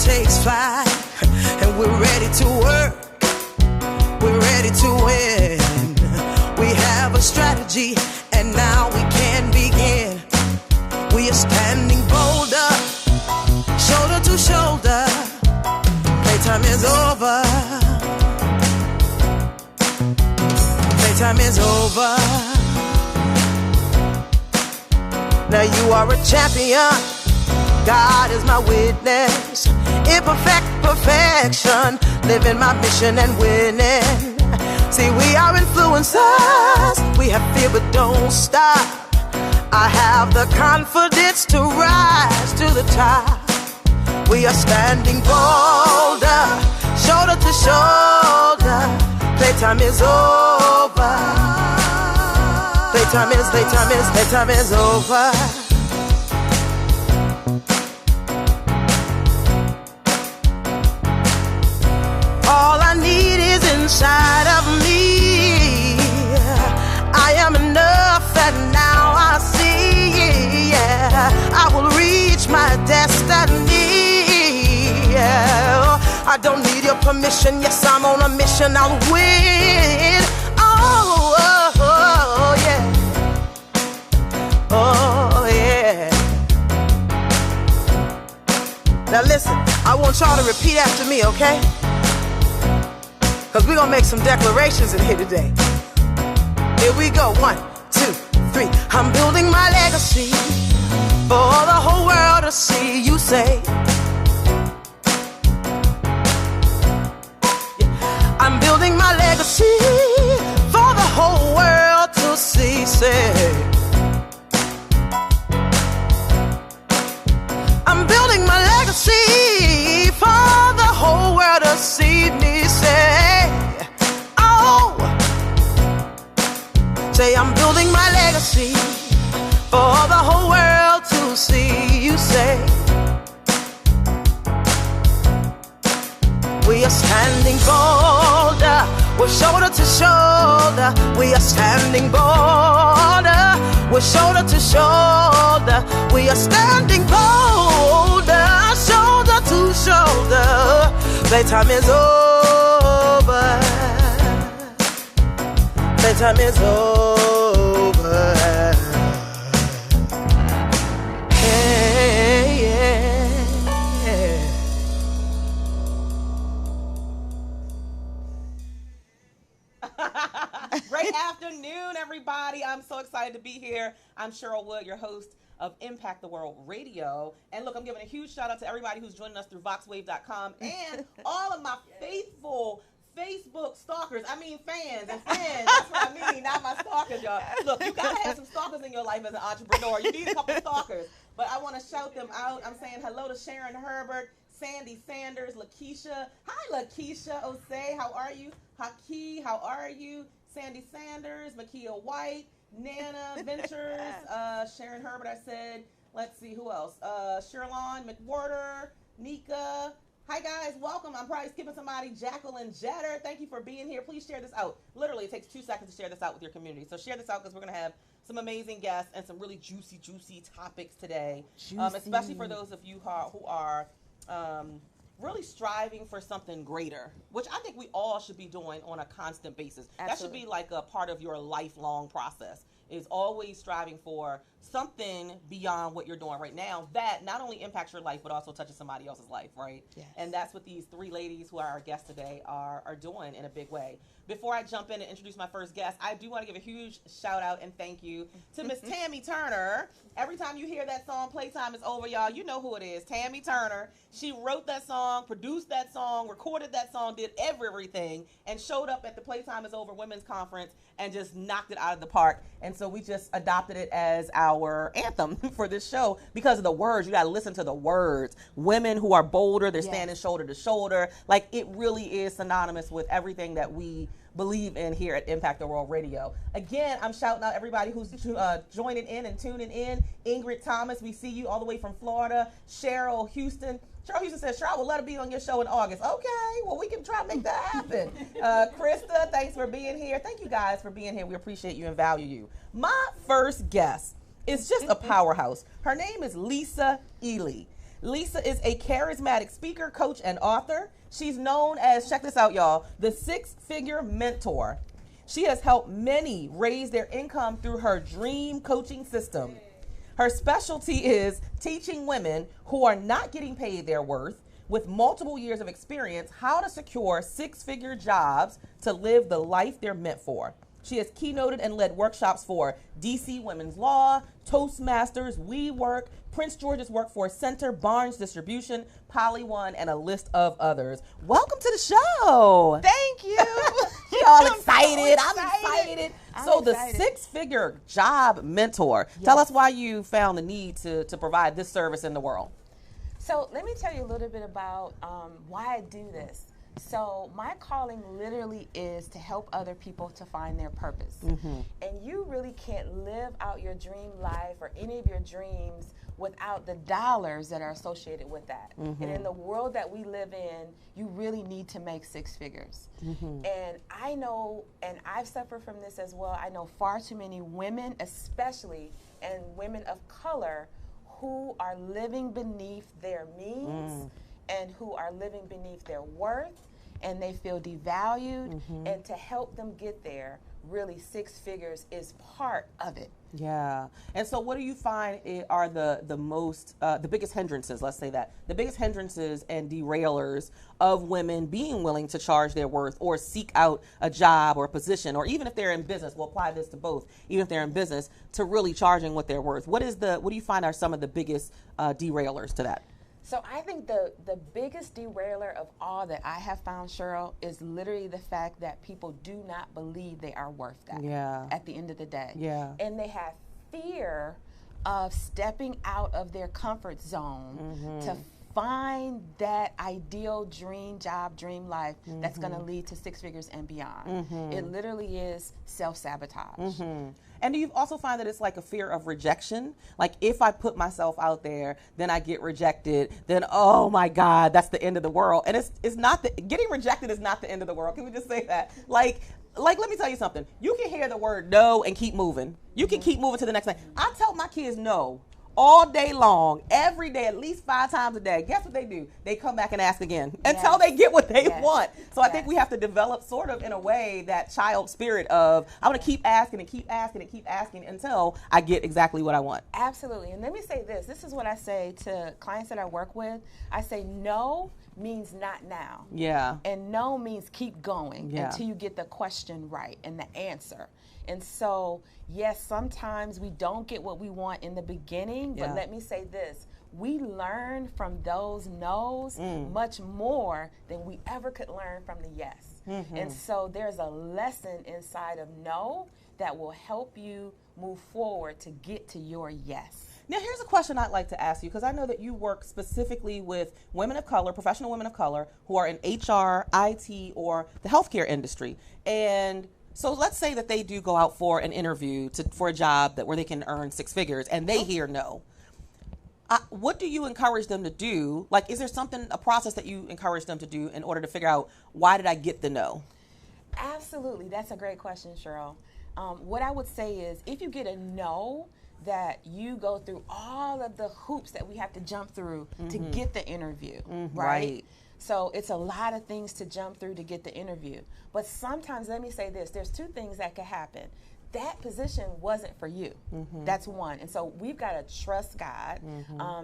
takes flight, and we're ready to work. We're ready to win. We have a strategy, and now we can begin. We are standing bolder, shoulder to shoulder. Playtime is over. Playtime is over. Now you are a champion. God is my witness. Imperfect perfection. Living my mission and winning. See, we are influencers. We have fear but don't stop. I have the confidence to rise to the top. We are standing bolder, shoulder to shoulder. Playtime is over. Playtime is over. All I need is inside of me. I am enough and now I see. Yeah, I will reach my destiny. Yeah, I don't need your permission. Yes, I'm on a mission. I'll win. Oh, oh, oh yeah. Oh yeah. Now listen, I want y'all to repeat after me, okay? Because we're going to make some declarations in here today. Here we go. 1, 2, 3. I'm building my legacy for the whole world to see. You say. I'm building my legacy for the whole world to see. Say. I'm building my legacy for the whole world to see me. Say. Say I'm building my legacy for the whole world to see. You say we are standing bolder, we're shoulder to shoulder. We are standing bolder, we're shoulder to shoulder. We are standing bolder, shoulder to shoulder. Playtime is over. Playtime is over. Hey, yeah. Great afternoon, everybody. I'm so excited to be here. I'm Cheryl Wood, your host of Impact the World Radio. And look, I'm giving a huge shout out to everybody who's joining us through voxwave.com and all of my faithful Facebook stalkers. I mean fans and friends. That's what I mean, not my stalkers, y'all. Look, you gotta have some stalkers in your life as an entrepreneur. You need a couple stalkers. But I want to shout them out. I'm saying hello to Sharon Herbert, Sandy Sanders, Lakeisha. Hi, Lakeisha Osei. How are you? Haki, how are you? Sandy Sanders, Makia White, Nana Ventures, Sharon Herbert, I said. Let's see, who else? Sherlon McWhorter, Nika. Hi guys, welcome. I'm probably skipping somebody. Jacqueline Jetter, thank you for being here. Please share this out. Literally, it takes 2 seconds to share this out with your community. So share this out because we're going to have some amazing guests and some really juicy topics today. Especially for those of you who are really striving for something greater, which I think we all should be doing on a constant basis. Absolutely. That should be like a part of your lifelong process, is always striving for something beyond what you're doing right now that not only impacts your life but also touches somebody else's life, right? Yes. And that's what these 3 ladies who are our guests today are doing in a big way. Before I jump in and introduce my first guest, I do want to give a huge shout out and thank you to Miss Tammy Turner. Every time you hear that song, Playtime is Over, y'all, you know who it is, Tammy Turner. She wrote that song, produced that song, recorded that song, did everything, and showed up at the Playtime is Over Women's Conference and just knocked it out of the park. And so we just adopted it as our anthem for this show because of the words. You got to listen to the words. Women who are bolder, they're standing shoulder to shoulder. Like, it really is synonymous with everything that we believe in here at Impact the World Radio. Again, I'm shouting out everybody who's joining in and tuning in. Ingrid Thomas, we see you all the way from Florida. Cheryl Houston says, Cheryl, I would love to be on your show in August. Okay, well, we can try to make that happen. Krista, thanks for being here. Thank you guys for being here. We appreciate you and value you. My first guest is just a powerhouse. Her name is Lisa Ely. Lisa is a charismatic speaker, coach, and author. She's known as, check this out, y'all, the Six-Figure Mentor. She has helped many raise their income through her dream coaching system. Her specialty is teaching women who are not getting paid their worth with multiple years of experience how to secure six-figure jobs to live the life they're meant for. She has keynoted and led workshops for DC Women's Law, Toastmasters, WeWork, Prince George's Workforce Center, Barnes Distribution, Poly One, and a list of others. Welcome to the show. Thank you. You're all excited. I'm excited. So the six-figure job mentor. Yes. Tell us why you found the need to provide this service in the world. So let me tell you a little bit about why I do this. So my calling literally is to help other people to find their purpose. And you really can't live out your dream life or any of your dreams without the dollars that are associated with that. And in the world that we live in, you really need to make six figures. And I know, and I've suffered from this as well, I know far too many women, especially, and women of color, who are living beneath their means and who are living beneath their worth, and they feel devalued. And to help them get there, really six figures is part of it. Yeah. And so what do you find are the biggest hindrances, let's say that, the biggest hindrances and derailers of women being willing to charge their worth or seek out a job or a position, or even if they're in business, we'll apply this to both, even if they're in business, to really charging what they're worth? What do you find are some of the biggest derailers to that? So I think the biggest derailer of all that I have found, Cheryl, is literally the fact that people do not believe they are worth that at the end of the day. And they have fear of stepping out of their comfort zone to find that ideal dream job, dream life that's going to lead to six figures and beyond. It literally is self-sabotage. And do you also find that it's like a fear of rejection? Like, if I put myself out there, then I get rejected, then, oh my God, that's the end of the world. And it's not, getting rejected is not the end of the world. Can we just say that? Like, let me tell you something. You can hear the word no and keep moving. You can keep moving to the next thing. I tell my kids no all day long, every day, at least 5 times a day. Guess what they do? They come back and ask again until they get what they want. So I think we have to develop sort of in a way that child spirit of, I'm going to keep asking and keep asking and keep asking until I get exactly what I want. Absolutely. And let me say this. This is what I say to clients that I work with. I say no means not now. And no means keep going until you get the question right and the answer. And so, yes, sometimes we don't get what we want in the beginning, but let me say this. We learn from those no's much more than we ever could learn from the yes. And so there's a lesson inside of no that will help you move forward to get to your yes. Now, here's a question I'd like to ask you, because I know that you work specifically with women of color, professional women of color, who are in HR, IT, or the healthcare industry. And so let's say that they do go out for an interview for a job where they can earn six figures, and they hear no. What do you encourage them to do? Like, is there a process that you encourage them to do in order to figure out, why did I get the no? Absolutely. That's a great question, Cheryl. What I would say is, if you get a no, that you go through all of the hoops that we have to jump through to get the interview, right? So it's a lot of things to jump through to get the interview. But sometimes, let me say this, there's 2 things that could happen. That position wasn't for you. That's one. And so we've got to trust God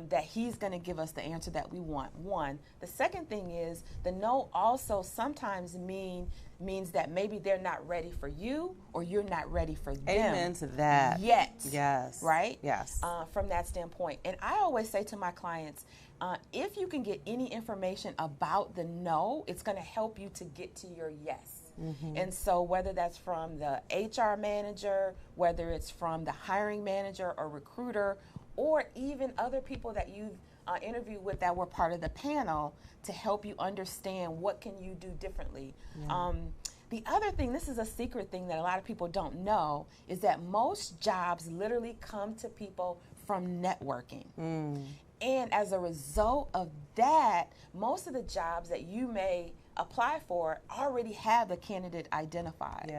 that he's going to give us the answer that we want. One. The second thing is, the no also sometimes means that maybe they're not ready for you, or you're not ready for them. Amen to that. Yet. Yes. Right? Yes. From that standpoint. And I always say to my clients, if you can get any information about the no, it's going to help you to get to your yes. And so whether that's from the HR manager, whether it's from the hiring manager or recruiter, or even other people that you've interviewed with that were part of the panel, to help you understand what can you do differently. The other thing, this is a secret thing that a lot of people don't know, is that most jobs literally come to people from networking. And as a result of that, most of the jobs that you may apply for already have the candidate identified.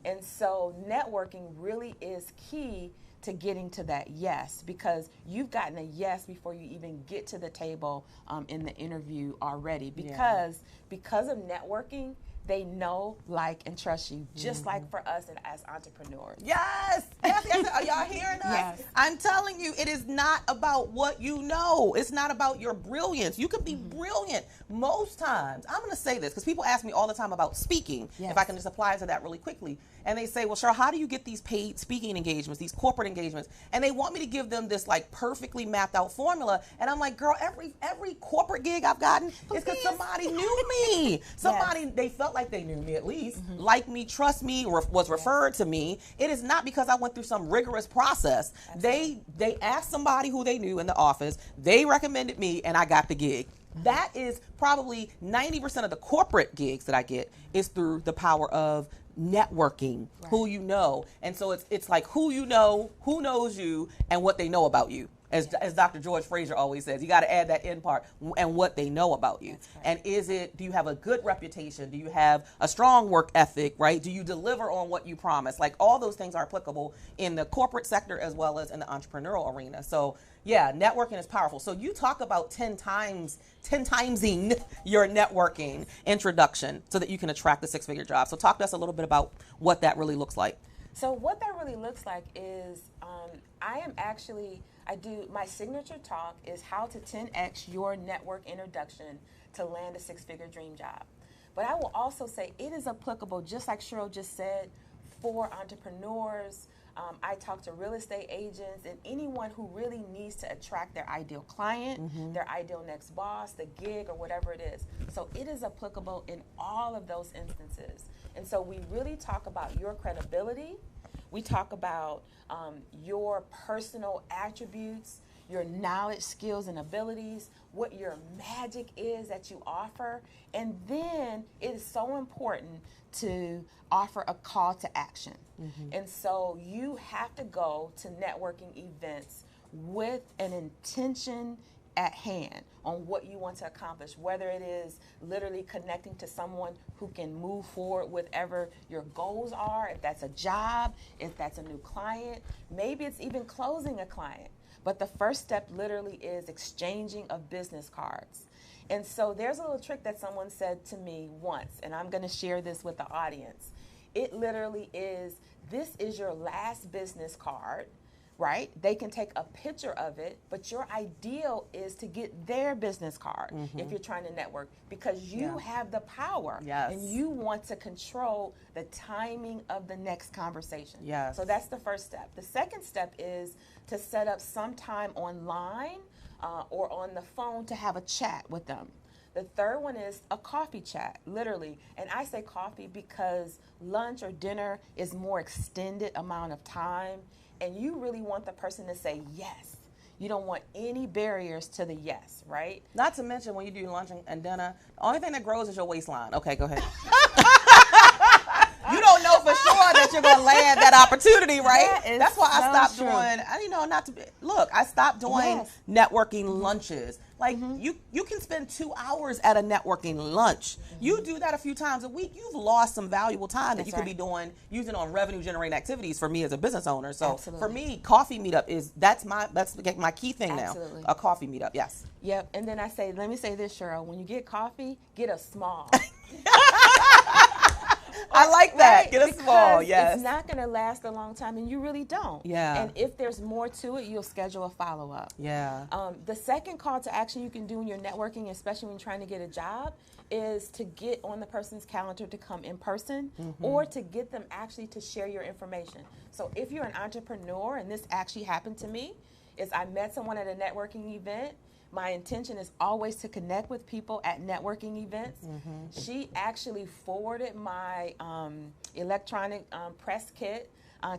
And so networking really is key to getting to that yes, because you've gotten a yes before you even get to the table in the interview already. Because of networking, they know, like, and trust you, just like for us and as entrepreneurs. Yes. Are y'all hearing us? Yes. I'm telling you, it is not about what you know. It's not about your brilliance. You could be brilliant most times. I'm going to say this because people ask me all the time about speaking, if I can just apply to that really quickly. And they say, well, Cheryl, how do you get these paid speaking engagements, these corporate engagements? And they want me to give them this like perfectly mapped out formula. And I'm like, girl, every corporate gig I've gotten is because somebody knew me. Somebody, they felt like they knew me at least, like me, trust me, was referred to me. It is not because I went through some rigorous process. They asked somebody who they knew in the office, they recommended me, and I got the gig. That is probably 90% of the corporate gigs that I get is through the power of networking, who you know. And so it's like who you know, who knows you, and what they know about you. As Dr. George Fraser always says, you got to add that end part, and what they know about you. And do you have a good reputation? Do you have a strong work ethic, right? Do you deliver on what you promise? Like, all those things are applicable in the corporate sector as well as in the entrepreneurial arena. So yeah, networking is powerful. So you talk about 10 timesing your networking introduction so that you can attract the six-figure job. So talk to us a little bit about what that really looks like. So what that really looks like is my signature talk is how to 10x your network introduction to land a six-figure dream job. But I will also say it is applicable, just like Cheryl just said, for entrepreneurs. I talk to real estate agents and anyone who really needs to attract their ideal client, their ideal next boss, the gig, or whatever it is. So it is applicable in all of those instances. And so we really talk about your credibility. We talk about your personal attributes, your knowledge, skills, and abilities, what your magic is that you offer. And then it is so important to offer a call to action. And so you have to go to networking events with an intention at hand on what you want to accomplish, whether it is literally connecting to someone who can move forward with whatever your goals are, if that's a job, if that's a new client, maybe it's even closing a client. But the first step literally is exchanging of business cards. And so there's a little trick that someone said to me once, and I'm going to share this with the audience. It literally is, this is your last business card, right? They can take a picture of it, but your ideal is to get their business card if you're trying to network, because you have the power and you want to control the timing of the next conversation. So that's the first step. The second step is to set up some time online or on the phone to have a chat with them. The third one is a coffee chat, literally. And I say coffee because lunch or dinner is more extended amount of time. And you really want the person to say yes. You don't want any barriers to the yes, right? Not to mention when you do lunch and dinner, the only thing that grows is your waistline. Okay, go ahead. You don't know for sure that you're going to land that opportunity, right? That's why I stopped doing, I stopped doing networking lunches. Like, you can spend 2 hours at a networking lunch. You do that a few times a week, you've lost some valuable time that you could be using on revenue generating activities for me as a business owner. So for me, coffee meetup that's my key thing now. A coffee meetup, yes. Yep, and then let me say this, Cheryl, when you get coffee, get a small. I like that. Get a small, yes. It's not going to last a long time, and you really don't. And if there's more to it, you'll schedule a follow-up. The second call to action you can do in your networking, especially when you're trying to get a job, is to get on the person's calendar to come in person or to get them actually to share your information. So if you're an entrepreneur, and this actually happened to me, is I met someone at a networking event. My intention is always to connect with people at networking events. She actually forwarded my electronic press kit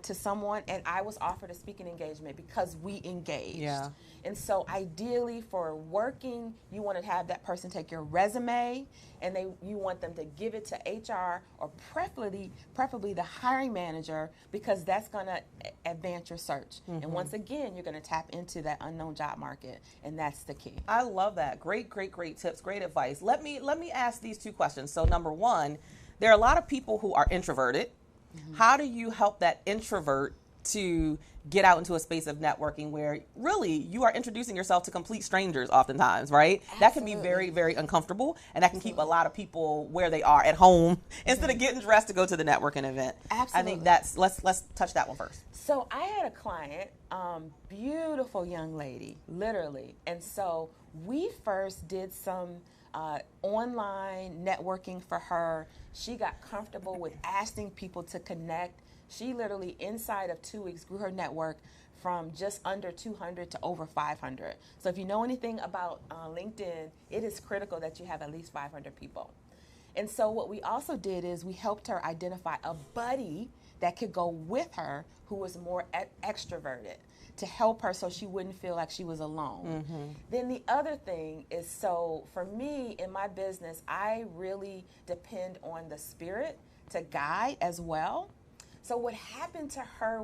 to someone, and I was offered a speaking engagement because we engaged. And so ideally for working, you want to have that person take your resume, and you want them to give it to HR or preferably the hiring manager, because that's going to advance your search. And once again, you're going to tap into that unknown job market, and that's the key. I love that. Great tips, great advice. Let me ask these two questions. So number one, there are a lot of people who are introverted. How do you help that introvert to get out into a space of networking where really you are introducing yourself to complete strangers oftentimes, right? Absolutely. That can be very, very uncomfortable, and that can keep a lot of people where they are at home instead of getting dressed to go to the networking event. Absolutely. I think that's, let's touch that one first. So I had a client, beautiful young lady, literally. And so we first did some online networking for her. She got comfortable with asking people to connect. She literally, inside of 2 weeks, grew her network from just under 200 to over 500. So if you know anything about LinkedIn, it is critical that you have at least 500 people. And so what we also did is we helped her identify a buddy that could go with her who was more extroverted to help her so she wouldn't feel like she was alone. Then the other thing is, so for me in my business, I really depend on the spirit to guide as well. So what happened to her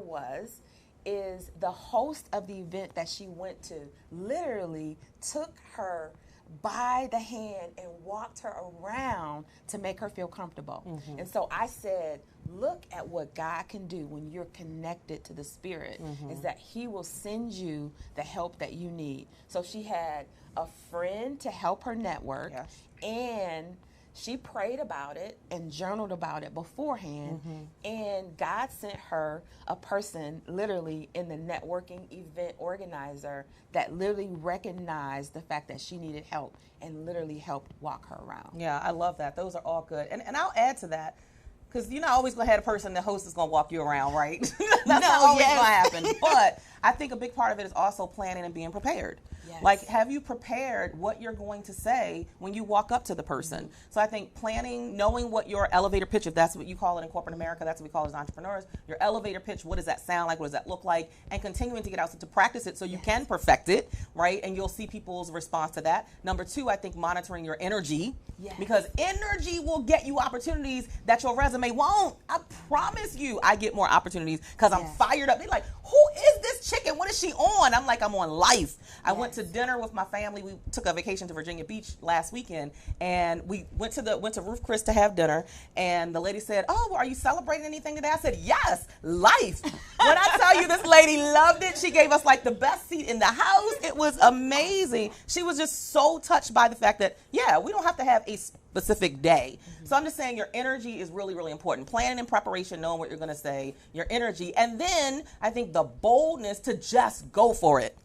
is the host of the event that she went to literally took her by the hand and walked her around to make her feel comfortable. And so I said, look at what God can do when you're connected to the Spirit, is that He will send you the help that you need. So she had a friend to help her network, and she prayed about it and journaled about it beforehand, and God sent her a person literally in the networking event organizer that literally recognized the fact that she needed help and literally helped walk her around. Yeah, I love that. Those are all good. And I'll add to that, because you're not always going to have a person, the host is going to walk you around, right? That's not always going to happen. But I think a big part of it is also planning and being prepared. Like, have you prepared what you're going to say when you walk up to the person? So I think planning, knowing what your elevator pitch, if that's what you call it in corporate America, that's what we call it as entrepreneurs, your elevator pitch, what does that sound like? What does that look like? And continuing to get out to practice it so you can perfect it, right? And you'll see people's response to that. Number 2, I think monitoring your energy, because energy will get you opportunities that your resume won't. I promise you, I get more opportunities because I'm fired up. They're like, who is this chicken? What is she on? I'm like, I'm on life. I went to dinner with my family. We took a vacation to Virginia Beach last weekend, and we went to Ruth Chris to have dinner. And the lady said, "Oh, are you celebrating anything today?" I said, "Yes, life." When I tell you, this lady loved it. She gave us like the best seat in the house. It was amazing. She was just so touched by the fact that we don't have to have a specific day. So I'm just saying your energy is really, really important. Planning and preparation, knowing what you're going to say, your energy, and then I think the boldness to just go for it.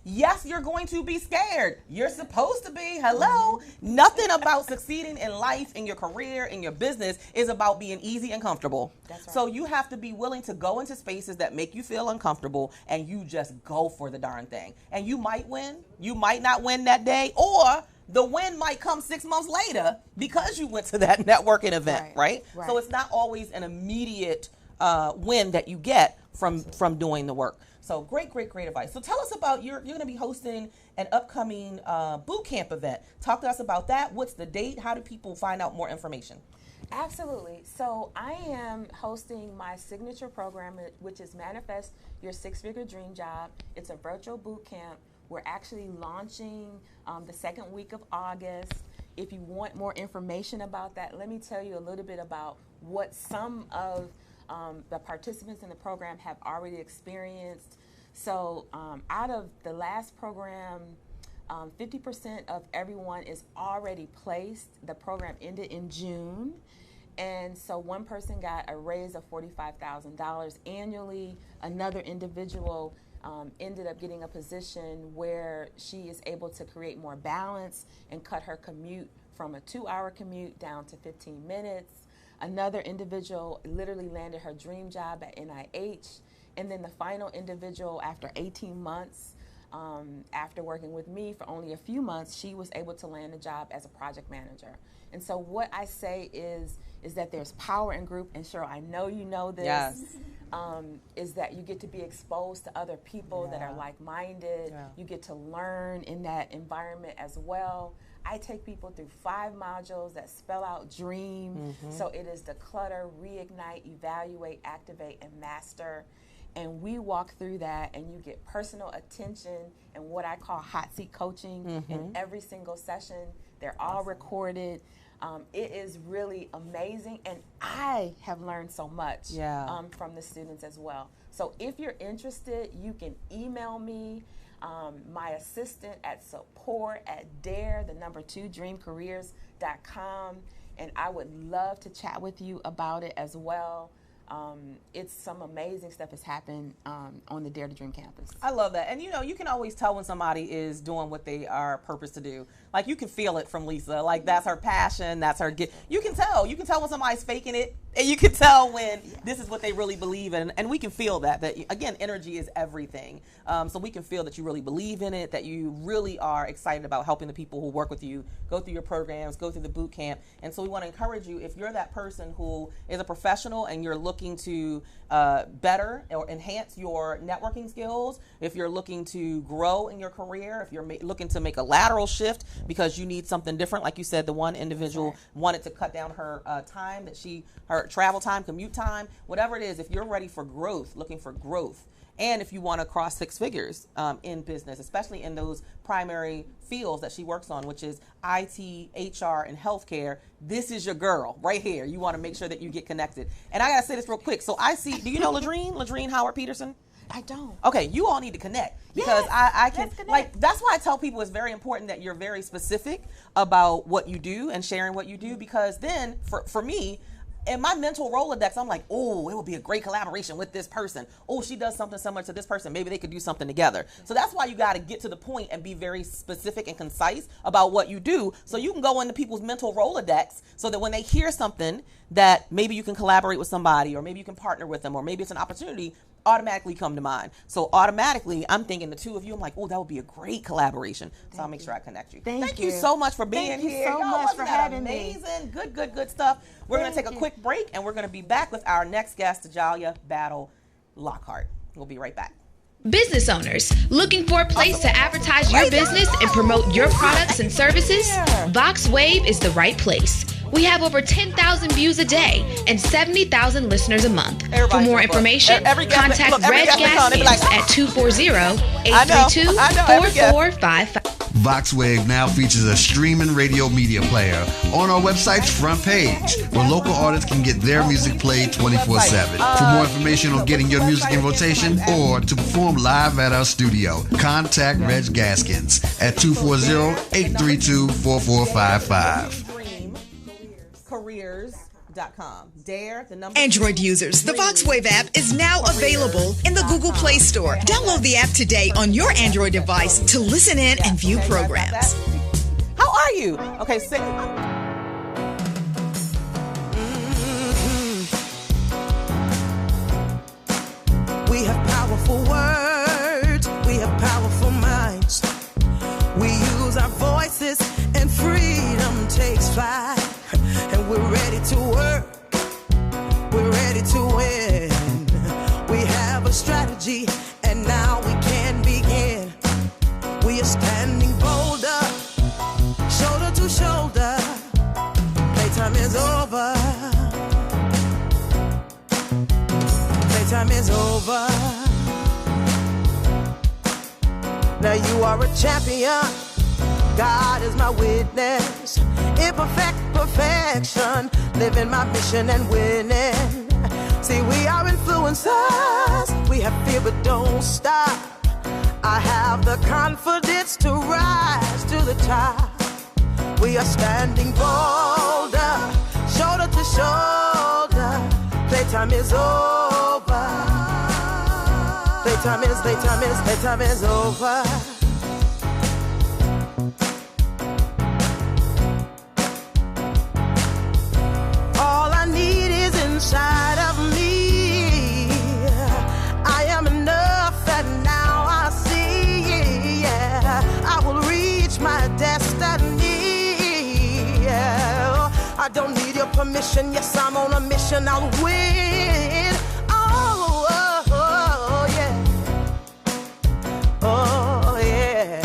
Yes, you're going to be scared. You're supposed to be. Hello. Nothing about succeeding in life, in your career, in your business is about being easy and comfortable. That's right. So you have to be willing to go into spaces that make you feel uncomfortable, and you just go for the darn thing. And you might win. You might not win that day, or the win might come 6 months later because you went to that networking event, right? So it's not always an immediate win that you get from doing the work. So great advice. So tell us about, you're going to be hosting an upcoming boot camp event. Talk to us about that. What's the date? How do people find out more information? Absolutely. So I am hosting my signature program, which is Manifest Your Six-Figure Dream Job. It's a virtual boot camp. We're actually launching the second week of August. If you want more information about that, let me tell you a little bit about what some of the participants in the program have already experienced. So out of the last program, 50% of everyone is already placed. The program ended in June. And so one person got a raise of $45,000 annually. Another individual ended up getting a position where she is able to create more balance and cut her commute from a 2-hour commute down to 15 minutes. Another individual literally landed her dream job at NIH. And then the final individual, after 18 months, after working with me for only a few months, she was able to land a job as a project manager. And so what I say is that there's power in group, and Cheryl, I know you know this, is that you get to be exposed to other people that are like-minded. You get to learn in that environment as well. I take people through 5 modules that spell out dream. So it is declutter, reignite, evaluate, activate, and master. And we walk through that, and you get personal attention and what I call hot seat coaching in every single session. They're all recorded. It is really amazing, and I have learned so much from the students as well. So if you're interested, you can email me, my assistant at support@dreamcareers.com, and I would love to chat with you about it as well. It's some amazing stuff has happened on the Dare to Dream campus. I love that. And you can always tell when somebody is doing what they are purposed to do. Like, you can feel it from Lisa. Like, that's her passion, that's her gift. You can tell when somebody's faking it, and you can tell when this is what they really believe in. And we can feel that again, energy is everything. So we can feel that you really believe in it, that you really are excited about helping the people who work with you go through your programs, go through the boot camp. And so we want to encourage you, if you're that person who is a professional and you're looking to better or enhance your networking skills, if you're looking to grow in your career, if you're looking to make a lateral shift because you need something different, like you said, the one individual wanted to cut down her time, her travel time, commute time, whatever it is, if you're ready for growth, looking for growth, and if you want to cross six figures in business, especially in those primary fields that she works on, which is IT, HR, and healthcare, this is your girl right here. You want to make sure that you get connected. And I got to say this real quick. So do you know Ladrine Howard Peterson? I don't. Okay, you all need to connect because I can, connect. that's why I tell people it's very important that you're very specific about what you do and sharing what you do, because then for me, in my mental Rolodex, I'm like, oh, it would be a great collaboration with this person. Oh, she does something similar to this person. Maybe they could do something together. So that's why you got to get to the point and be very specific and concise about what you do, so you can go into people's mental Rolodex so that when they hear something that maybe you can collaborate with somebody, or maybe you can partner with them, or maybe it's an opportunity, automatically come to mind. So automatically, I'm thinking the two of you, I'm like, oh, that would be a great collaboration. So I'll make sure I connect you. Thank you so much for being here. Thank you so much for having me. Amazing. Good stuff. We're going to take a quick break, and we're going to be back with our next guest, Jalia Battle Lockhart. We'll be right back. Business owners looking for a place to advertise your business and promote your products and services? VoxWave is the right place. We have over 10,000 views a day and 70,000 listeners a month. For more information, contact Reg Gaskins at 240-832-4455. VoxWave now features a streaming radio media player on our website's front page, where local artists can get their music played 24/7. For more information on getting your music in rotation or to perform live at our studio, contact Reg Gaskins at 240-832-4455. Careers.com. Android users, the VoxWave app is now available in the Google Play Store. Download the app today on your Android device to listen in and view programs. How are you? Okay, say. We have powerful words. We have powerful minds. We use our voices and freedom takes flight. And we're ready to work. We're ready to win. We have a strategy, and now we can begin. We are standing bolder, shoulder to shoulder. Playtime is over. Playtime is over. Now you are a champion. God is my witness. Imperfect perfection, living my mission and winning. See, we are influencers. We have fear but don't stop. I have the confidence to rise to the top. We are standing bolder, shoulder to shoulder. Playtime is over. Playtime is over. Inside of me, I am enough, and now I see, yeah, I will reach my destiny, yeah. I don't need your permission, yes, I'm on a mission, I'll win, oh yeah, oh yeah.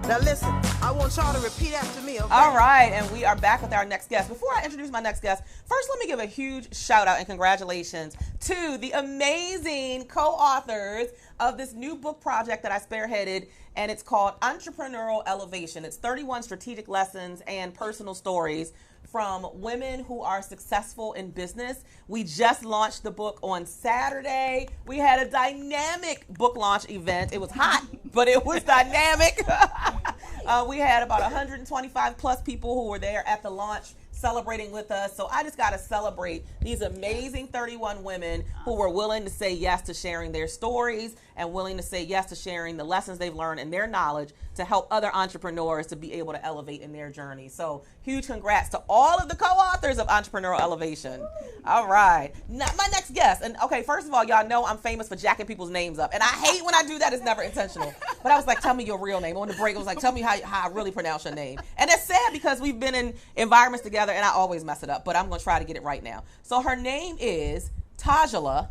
Now listen, I want y'all to repeat after me, okay? All right, and we are back with our next guest. Before I introduce my next guest, first let me give a huge shout out and congratulations to the amazing co-authors of this new book project that I spearheaded, and it's called Entrepreneurial Elevation. It's 31 strategic lessons and personal stories from women who are successful in business. We just launched the book on Saturday. We had a dynamic book launch event. It was hot, but it was dynamic. We had about 125 plus people who were there at the launch celebrating with us. So I just got to celebrate these amazing 31 women who were willing to say yes to sharing their stories and willing to say yes to sharing the lessons they've learned and their knowledge to help other entrepreneurs to be able to elevate in their journey. So huge congrats to all of the co-authors of Entrepreneurial Elevation. All right. Now, my next guest. And okay, first of all, y'all know I'm famous for jacking people's names up. And I hate when I do that. It's never intentional. But I was like, tell me your real name. On the break, I was like, tell me how I really pronounce your name. And it's sad because we've been in environments together and I always mess it up. But I'm going to try to get it right now. So her name is Tajala.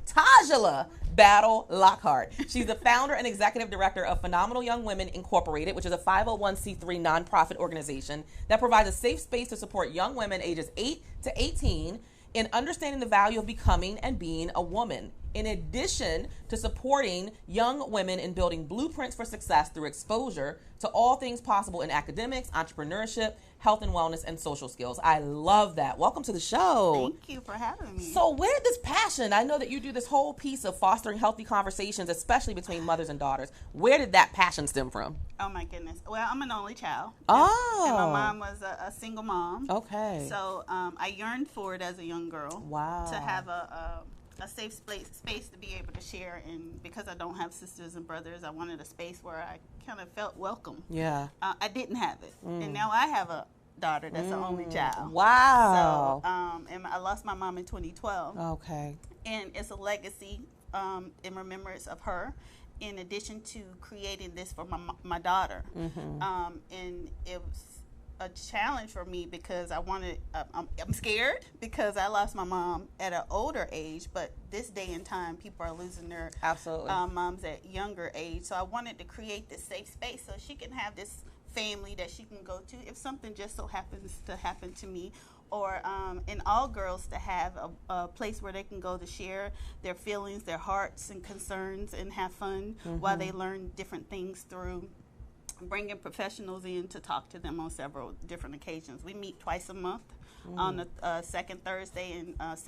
Tajala Battle Lockhart. She's the founder and executive director of Phenomenal Young Women Incorporated, which is a 501c3 nonprofit organization that provides a safe space to support young women ages 8 to 18 in understanding the value of becoming and being a woman, in addition to supporting young women in building blueprints for success through exposure to all things possible in academics, entrepreneurship, health and wellness, and social skills. I love that. Welcome to the show. Thank you for having me. So where did this passion, I know that you do this whole piece of fostering healthy conversations, especially between mothers and daughters. Where did that passion stem from? Oh my goodness. Well, I'm an only child. Oh. And my mom was a single mom. Okay. So I yearned for it as a young girl. Wow. To have a safe space to be able to share, and because I don't have sisters and brothers, I wanted a space where I kind of felt welcome. Yeah. I didn't have it, and now I have a daughter that's the only child. Wow. So, and I lost my mom in 2012. Okay. And it's a legacy in remembrance of her, in addition to creating this for my daughter. And it was a challenge for me because I wanted, I'm scared because I lost my mom at an older age, but this day and time, people are losing their moms at younger age. So I wanted to create this safe space so she can have this family that she can go to if something just so happens to happen to me, or and all girls to have a place where they can go to share their feelings, their hearts and concerns, and have fun while they learn different things through bringing professionals in to talk to them on several different occasions. We meet twice a month on the second Thursday and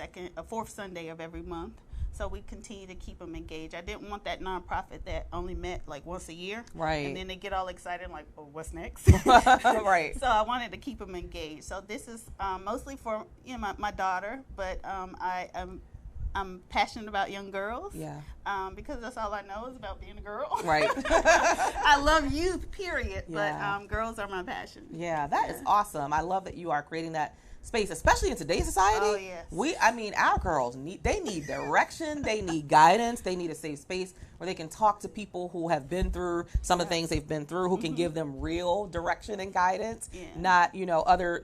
fourth Sunday of every month. So we continue to keep them engaged. I didn't want that nonprofit that only met like once a year. Right. And then they get all excited like, oh, what's next? Right. So I wanted to keep them engaged. So this is mostly for my daughter, but I'm passionate about young girls. Yeah. Because that's all I know is about being a girl. Right. I love youth, period. Yeah. But girls are my passion. Yeah, that is awesome. I love that you are creating that space, especially in today's society. Oh, yes. Our girls need direction, they need guidance, they need a safe space where they can talk to people who have been through some of the things they've been through, who can give them real direction and guidance. Not,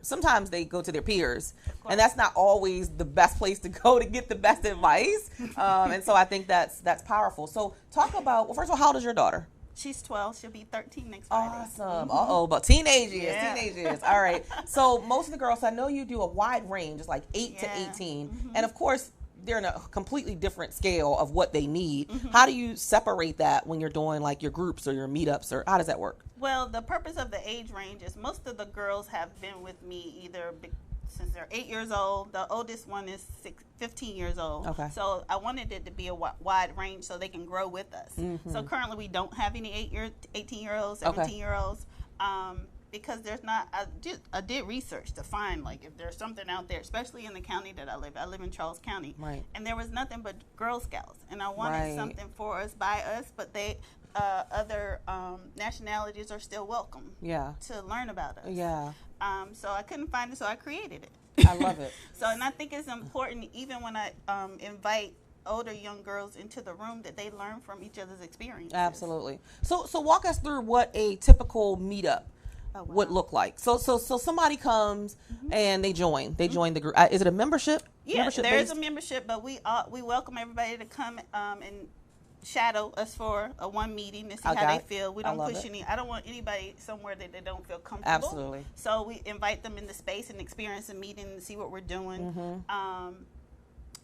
sometimes they go to their peers, and that's not always the best place to go to get the best advice. And so I think that's powerful. So talk about, well, first of all, how old is your daughter? She's 12. She'll be 13 next Friday. Awesome. But teenage years. All right. So most of the girls, I know you do a wide range. It's like 8 to 18. And of course, they're in a completely different scale of what they need. How do you separate that when you're doing like your groups or your meetups, or how does that work? Well, the purpose of the age range is most of the girls have been with me either since they're 8 years old. The oldest one is 15 years old. Okay. So I wanted it to be a wide range so they can grow with us. So currently we don't have any 18-year-olds, 17-year-olds, because there's not. I did research to find like if there's something out there, especially in the county that I live. I live in Charles County, and there was nothing but Girl Scouts, and I wanted something for us by us, but they. Other nationalities are still welcome to learn about us. So I couldn't find it, so I created it. I love it. And I think it's important, even when I invite older young girls into the room, that they learn from each other's experiences. Absolutely. So walk us through what a typical meetup would look like. So somebody comes and they join. They join the group. Is it a membership? Yeah, there is a membership, but we welcome everybody to come and shadow us for a one meeting to see how they feel. We don't push any. I don't want anybody somewhere that they don't feel comfortable. Absolutely. So we invite them in the space and experience a meeting and see what we're doing.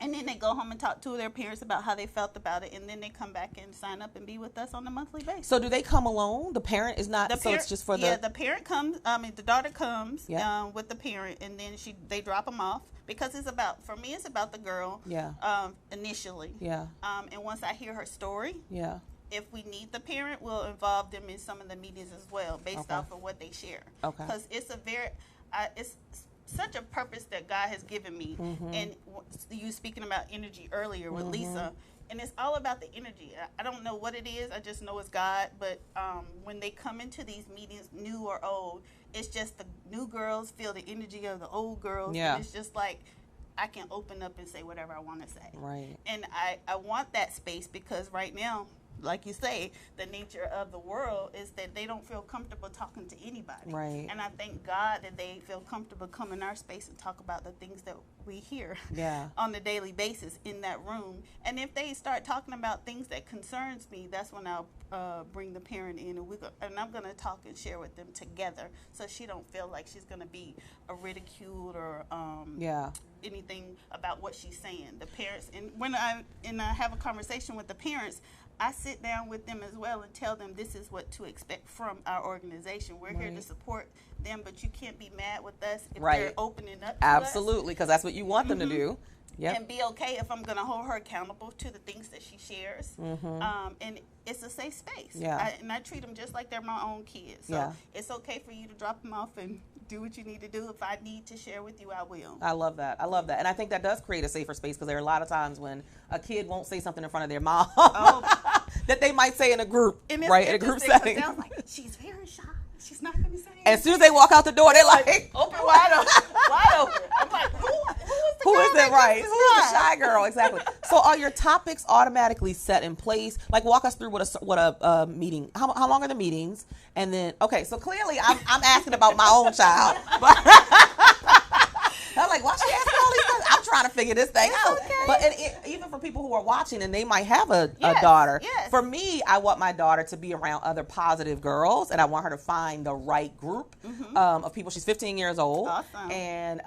And then they go home and talk to their parents about how they felt about it, and then they come back and sign up and be with us on a monthly basis. So do they come alone? The parent is not. So it's just for the. Yeah, the parent comes. The daughter comes with the parent, and then they drop them off because it's about, for me, it's about the girl. Yeah. Initially. Yeah. And once I hear her story. Yeah. If we need the parent, we'll involve them in some of the meetings as well, based off of what they share. Okay. Because it's it's such a purpose that God has given me. And you speaking about energy earlier with Lisa, and it's all about the energy. I don't know what it is. I just know it's God. But when they come into these meetings, new or old, it's just the new girls feel the energy of the old girls. Yeah. And it's just like, I can open up and say whatever I want to say. Right. And I want that space because right now, like you say, the nature of the world is that they don't feel comfortable talking to anybody. Right. And I thank God that they feel comfortable coming in our space and talk about the things that we hear on a daily basis in that room. And if they start talking about things that concerns me, that's when I'll bring the parent in, and I'm going to talk and share with them together, so she don't feel like she's going to be ridiculed or anything about what she's saying. The parents, and when I have a conversation with the parents, I sit down with them as well and tell them this is what to expect from our organization. We're here to support them, but you can't be mad with us if they're opening up to Absolutely, because that's what you want them to do. Yep. And be okay if I'm going to hold her accountable to the things that she shares. And it's a safe space. Yeah. And I treat them just like they're my own kids. So it's okay for you to drop them off and do what you need to do. If I need to share with you, I will. I love that. I love that. And I think that does create a safer space, because there are a lot of times when a kid won't say something in front of their mom that they might say in a group, right? In a group setting. I was like, she's very shy. She's not going to say anything. And as soon as they walk out the door, they're like, open wide open. Wide open. I'm like, who is it, right? Who's the shy girl? Exactly. So are your topics automatically set in place? Like, walk us through what a meeting, how long are the meetings? And then, okay, so clearly I'm asking about my own child. But I'm like, why she asking all these questions? I'm trying to figure this thing out. Okay. But even for people who are watching and they might have a daughter, for me, I want my daughter to be around other positive girls, and I want her to find the right group of people. She's 15 years old. Awesome. And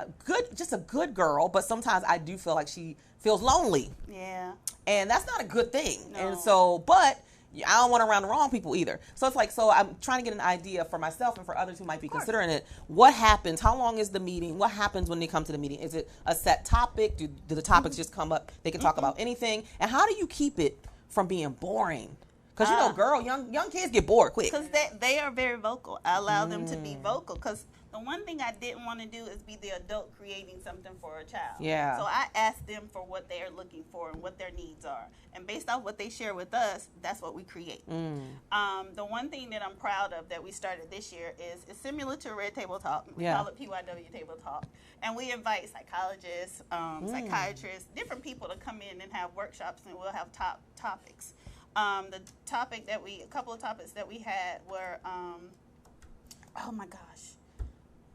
just a good girl, but sometimes I do feel like she feels lonely. Yeah. And that's not a good thing. No. And so, but I don't want to around the wrong people either. So it's like, so I'm trying to get an idea for myself and for others who might be considering it. What happens? How long is the meeting? What happens when they come to the meeting? Is it a set topic? Do the topics just come up? They can talk about anything. And how do you keep it from being boring? Because, young kids get bored quick. Because they are very vocal. I allow them to be vocal because the one thing I didn't want to do is be the adult creating something for a child. Yeah. So I asked them for what they are looking for and what their needs are. And based off what they share with us, that's what we create. The one thing that I'm proud of that we started this year is it's similar to Red Table Talk. We call it PYW Table Talk. And we invite psychologists, psychiatrists, different people to come in and have workshops, and we'll have top topics. A couple of topics that we had were, oh my gosh.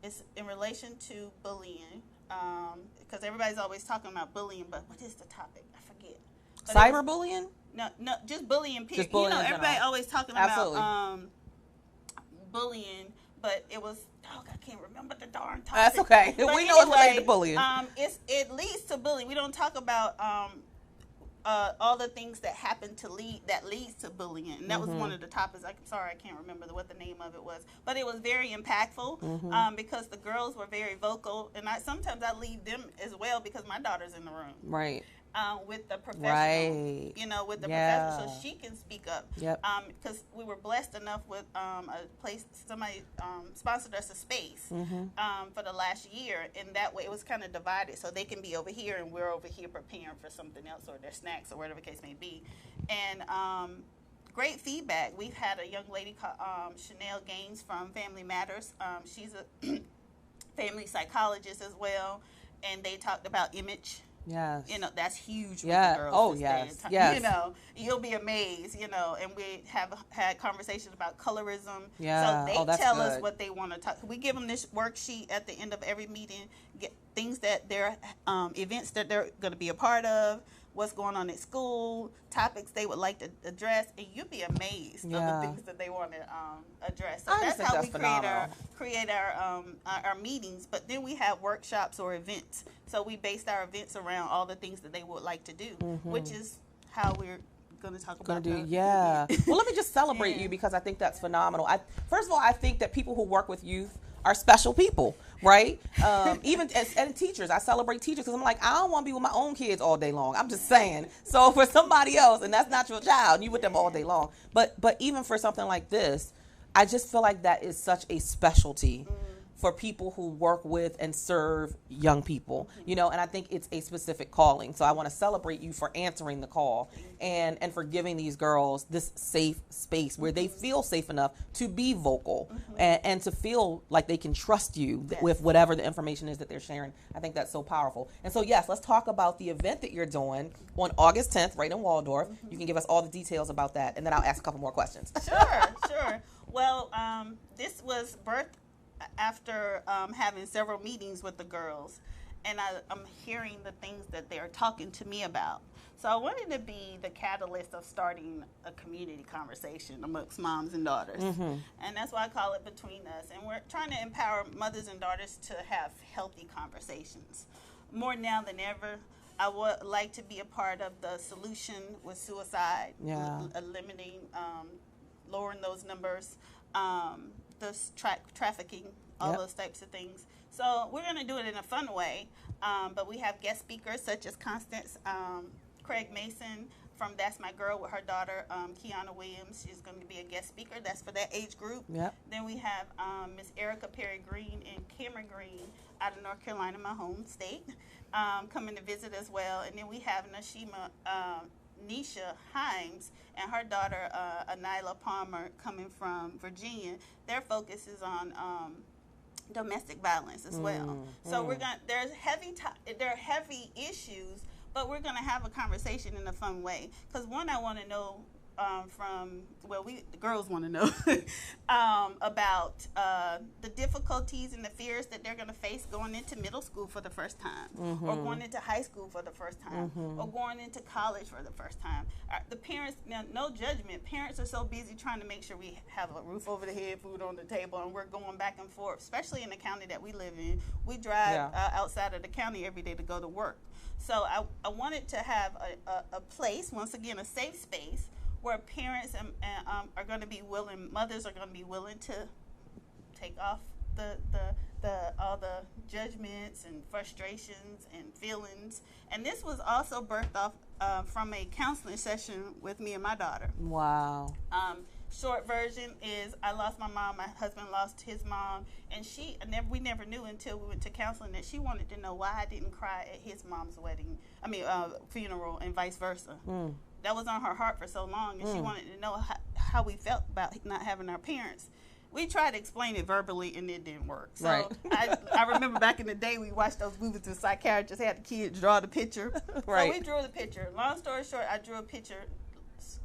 It's in relation to bullying, because everybody's always talking about bullying, but what is the topic? I forget. But cyberbullying? No, just bullying. Period. Just bullying. Everybody always talking about bullying, but it was. Oh, I can't remember the darn topic. That's okay. But we know it's related to bullying. It leads to bullying. We don't talk about all the things that happen that leads to bullying, and that was one of the topics. I'm sorry, I can't remember what the name of it was, but it was very impactful because the girls were very vocal, and sometimes I leave them as well because my daughter's in the room, right? With the professional, right? With the professional, so she can speak up. Yep. Because we were blessed enough with a place, somebody sponsored us a space for the last year, and that way it was kind of divided, so they can be over here and we're over here preparing for something else or their snacks or whatever the case may be. And great feedback. We've had a young lady called Chanel Gaines from Family Matters. She's a family psychologist as well, and they talked about image. Yes. That's huge with the girls. Yes. You'll be amazed, and we have had conversations about colorism. Yeah. So they tell us what they want to talk. We give them this worksheet at the end of every meeting, get things that they're, events that they're going to be a part of, what's going on at school, topics they would like to address, and you'd be amazed of the things that they want to address. So that's how we create our meetings. But then we have workshops or events. So we based our events around all the things that they would like to do, which is how we're going to talk about that. Yeah. Well, let me just celebrate you, because I think that's phenomenal. First of all, I think that people who work with youth are special people, right? Even as teachers, I celebrate teachers, because I'm like, I don't want to be with my own kids all day long. I'm just saying. So for somebody else, and that's not your child, you with them all day long. But even for something like this, I just feel like that is such a specialty for people who work with and serve young people, you know, and I think it's a specific calling. So I want to celebrate you for answering the call and for giving these girls this safe space where they feel safe enough to be vocal and to feel like they can trust you with whatever the information is that they're sharing. I think that's so powerful. And so, yes, let's talk about the event that you're doing on August 10th, right in Waldorf. You can give us all the details about that, and then I'll ask a couple more questions. Sure. Well, this was birthed after having several meetings with the girls, and I'm hearing the things that they're talking to me about. So I wanted to be the catalyst of starting a community conversation amongst moms and daughters. And that's why I call it Between Us. And we're trying to empower mothers and daughters to have healthy conversations. More now than ever, I would like to be a part of the solution with suicide, eliminating, lowering those numbers, the trafficking, all those types of things. So we're going to do it in a fun way, but we have guest speakers such as Constance Craig Mason from That's My Girl with her daughter, Kiana Williams. She's going to be a guest speaker. That's for that age group. Then we have Miss Erica Perry Green and Cameron Green out of North Carolina, my home state, coming to visit as well. And then we have Nisha Himes and her daughter Anila Palmer coming from Virginia. Their focus is on domestic violence as well. So there are heavy issues, but we're gonna have a conversation in a fun way. Because one, I want to know the girls want to know about the difficulties and the fears that they're going to face going into middle school for the first time, or going into high school for the first time, or going into college for the first time. The parents, now, no judgment, parents are so busy trying to make sure we have a roof over the head, food on the table, and we're going back and forth, especially in the county that we live in. We drive outside of the county every day to go to work. So I wanted to have a place, once again, a safe space, where parents are going to be willing, mothers are going to be willing to take off all the judgments and frustrations and feelings. And this was also birthed off from a counseling session with me and my daughter. Wow. Short version is I lost my mom, my husband lost his mom, and we never knew until we went to counseling that she wanted to know why I didn't cry at his mom's funeral, and vice versa. That was on her heart for so long, and she wanted to know how we felt about not having our parents. We tried to explain it verbally, and it didn't work. So I remember back in the day, we watched those movies and psychiatrists had the kids draw the picture. So we drew the picture. Long story short, I drew a picture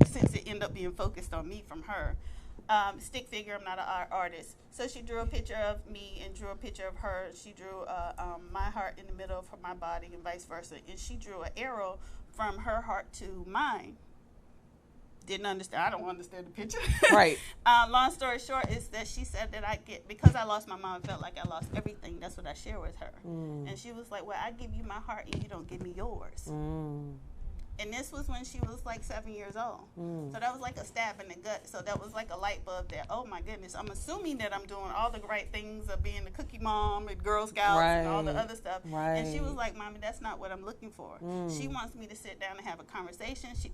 since it ended up being focused on me from her. Stick figure, I'm not an artist. So she drew a picture of me and drew a picture of her. She drew my heart in the middle of my body and vice versa. And she drew an arrow from her heart to mine. Didn't understand. I don't understand the picture. Long story short is that she said that because I lost my mom, I felt like I lost everything. That's what I shared with her. And she was like, well, I give you my heart and you don't give me yours. And this was when she was like 7 years old. So that was like a stab in the gut. So that was like a light bulb that, oh my goodness, I'm assuming that I'm doing all the right things of being the cookie mom and Girl Scouts and all the other stuff. And she was like, Mommy, that's not what I'm looking for. She wants me to sit down and have a conversation. She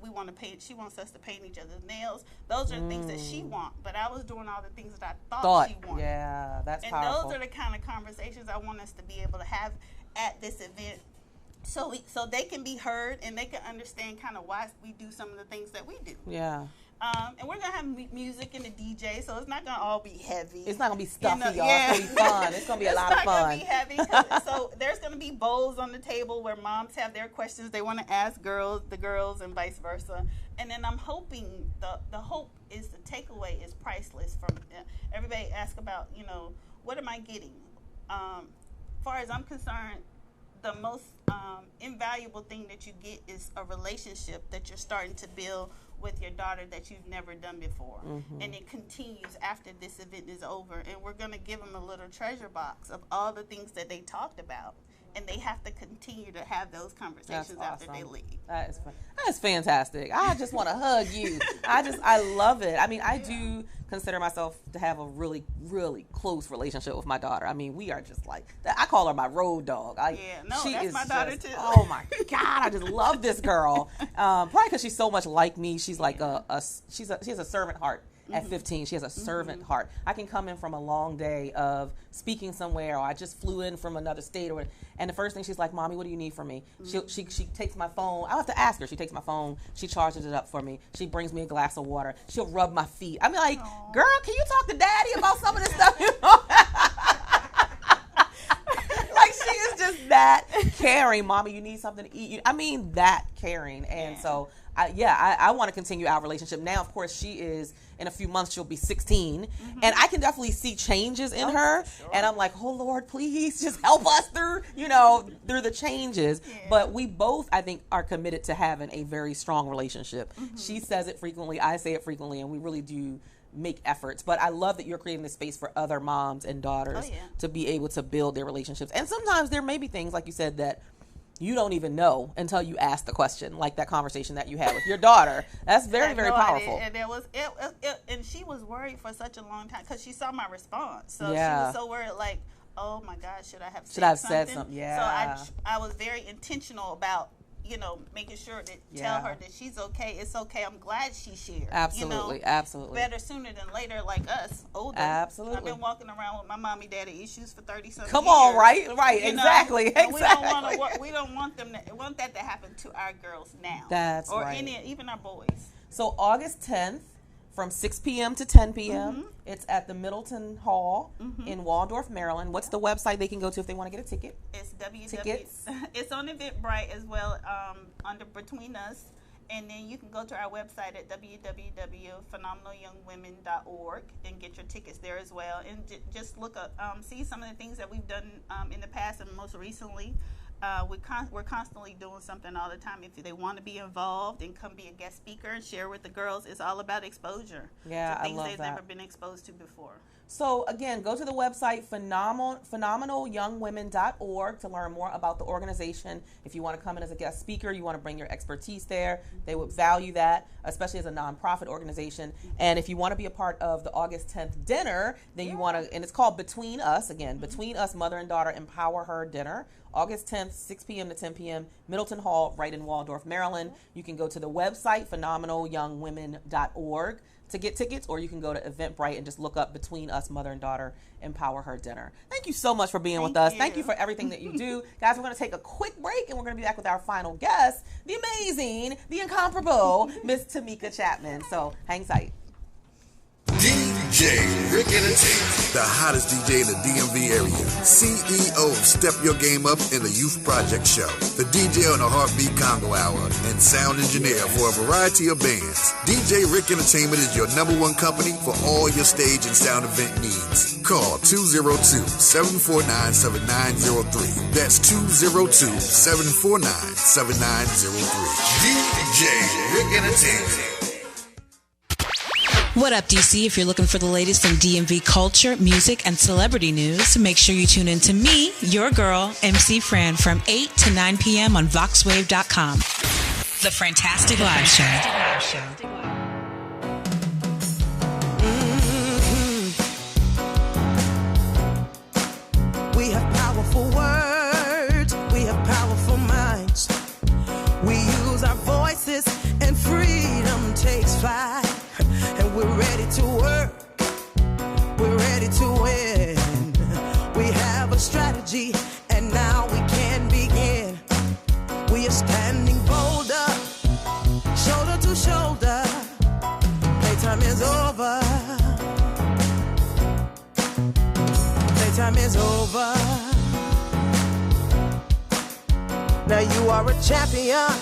wants us to paint each other's nails. Those are the things that she wants. But I was doing all the things that I thought she wanted. Yeah, that's and powerful. Those are the kind of conversations I want us to be able to have at this event. So they can be heard and they can understand kind of why we do some of the things that we do. Yeah. And we're going to have music and a DJ, so it's not going to all be heavy. It's not going to be stuffy, y'all. It's going to be fun. It's going to be a lot of fun. It's not going to be heavy. So there's going to be bowls on the table where moms have their questions they want to ask the girls, and vice versa. And then I'm hoping the hope is the takeaway is priceless from everybody ask about, what am I getting? Far as I'm concerned, the most invaluable thing that you get is a relationship that you're starting to build with your daughter that you've never done before. And it continues after this event is over. And we're going to give them a little treasure box of all the things that they talked about. And they have to continue to have those conversations after they leave. That is fun. That is fantastic. I just want to hug you. I love it. I mean, I do consider myself to have a really, really close relationship with my daughter. I mean, we are just like, I call her my road dog. That's my daughter too. Oh my God, I just love this girl. Probably because she's so much like me. She's like she has a servant heart. At 15, she has a servant heart. I can come in from a long day of speaking somewhere, or I just flew in from another state, and the first thing she's like, "Mommy, what do you need from me?" She takes my phone. I have to ask her. She takes my phone. She charges it up for me. She brings me a glass of water. She'll rub my feet. I'm like, "Girl, can you talk to Daddy about some of this stuff?" You know? Like, she is just that caring. Mommy, you need something to eat. I mean, that caring. And so, I want to continue our relationship. Now, of course, she is, in a few months, she'll be 16. And I can definitely see changes in her. Sure. And I'm like, oh, Lord, please just help us through the changes. Yeah. But we both, I think, are committed to having a very strong relationship. She says it frequently. I say it frequently. And we really do make efforts. But I love that you're creating this space for other moms and daughters to be able to build their relationships. And sometimes there may be things, like you said, that you don't even know until you ask the question, like that conversation that you had with your daughter. That's very, very powerful. And and she was worried for such a long time because she saw my response. So she was so worried, like, oh my God, should I have said something? Yeah. So I was very intentional about, making sure that tell her that she's okay. It's okay. I'm glad she shared. Absolutely, absolutely. Better sooner than later, like us, older. Absolutely. I've been walking around with my mommy daddy issues for 30-something Come years. on, right, exactly. We don't want that to happen to our girls now. That's or right. Or even our boys. So August 10th, from 6 p.m. to 10 p.m. It's at the Middleton Hall in Waldorf, Maryland. What's the website they can go to if they want to get a ticket? It's It's on Eventbrite as well, under Between Us. And then you can go to our website at www.phenomenalyoungwomen.org and get your tickets there as well. And just look up, see some of the things that we've done in the past and most recently. We're constantly doing something all the time. If they want to be involved and come be a guest speaker and share with the girls, it's all about exposure. Yeah, to things I love they've that. never been exposed to before. So again, go to the website phenomenalyoungwomen.org to learn more about the organization. If you want to come in as a guest speaker, you want to bring your expertise there, they would value that, especially as a nonprofit organization. And if you want to be a part of the August 10th dinner, then you want to, and it's called Between Us, again, Between Us Mother and Daughter Empower Her Dinner. August 10th, 6 p.m. to 10 p.m., Middleton Hall, right in Waldorf, Maryland. You can go to the website, phenomenalyoungwomen.org, to get tickets, or you can go to Eventbrite and just look up Between Us Mother and Daughter Empower Her Dinner. Thank you so much for being with us. Thank you for everything that you do. Guys, we're going to take a quick break, and we're going to be back with our final guest, the amazing, the incomparable, Miss Tamika Chapman. So hang tight. DJ Rick Entertainment, the hottest DJ in the DMV area. CEO of Step Your Game Up in the Youth Project Show. The DJ on the Heartbeat Congo Hour and sound engineer for a variety of bands. DJ Rick Entertainment is your #1 company for all your stage and sound event needs. Call 202-749-7903. That's 202-749-7903. DJ Rick Entertainment. What up, DC? If you're looking for the latest in DMV culture, music, and celebrity news, make sure you tune in to me, your girl, MC Fran, from 8 to 9 p.m. on VoxWave.com. The Fantastic Live Show. We have powerful words. We have powerful minds. We use our voices and freedom takes flight. And we're ready to work, we're ready to win. We have a strategy, and now we can begin. We are standing bolder, shoulder to shoulder. Playtime is over. Playtime is over. Now you are a champion.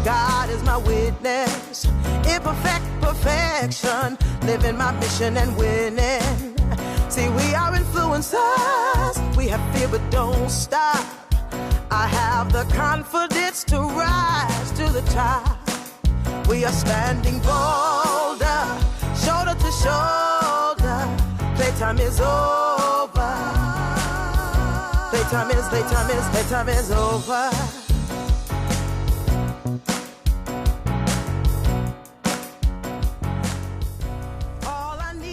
God is my witness. Imperfect perfection, living my mission and winning. See, we are influencers. We have fear, but don't stop. I have the confidence to rise to the top. We are standing bolder, shoulder to shoulder. Playtime is over. Playtime is over.